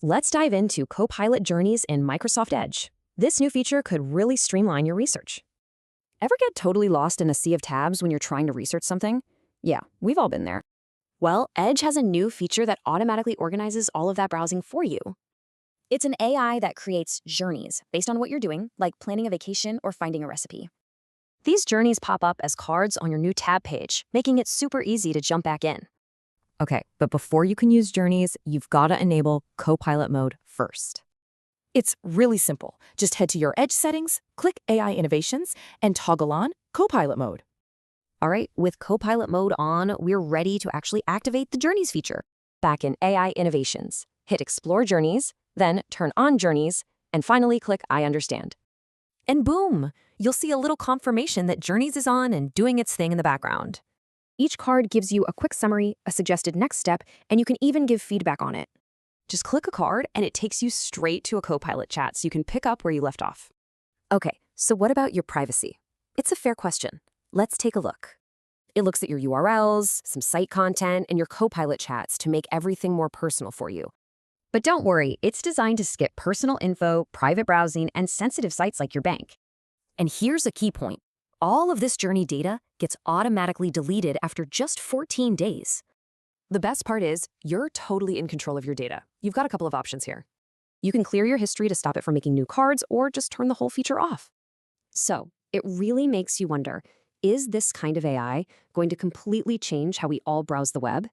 Let's dive into Copilot Journeys in Microsoft Edge. This new feature could really streamline your research. Ever get totally lost in a sea of tabs when you're trying to research something? Yeah, we've all been there. Well, Edge has a new feature that automatically organizes all of that browsing for you. It's an AI that creates journeys based on what you're doing, like planning a vacation or finding a recipe. These journeys pop up as cards on your new tab page, making it super easy to jump back in. Okay, but before you can use journeys, you've got to enable Copilot mode first. It's really simple. Just head to your Edge settings, click AI Innovations, and toggle on Copilot mode. All right, with Copilot mode on, we're ready to actually activate the Journeys feature. Back in AI Innovations, hit Explore Journeys, then turn on Journeys, and finally click I Understand. And boom, you'll see a little confirmation that Journeys is on and doing its thing in the background. Each card gives you a quick summary, a suggested next step, and you can even give feedback on it. Just click a card and it takes you straight to a Copilot chat so you can pick up where you left off. Okay, so what about your privacy? It's a fair question. Let's take a look. It looks at your URLs, some site content, and your Copilot chats to make everything more personal for you. But don't worry, it's designed to skip personal info, private browsing, and sensitive sites like your bank. And here's a key point. All of this journey data gets automatically deleted after just 14 days. The best part is, you're totally in control of your data. You've got a couple of options here. You can clear your history to stop it from making new cards, or just turn the whole feature off. So, it really makes you wonder, is this kind of AI going to completely change how we all browse the web?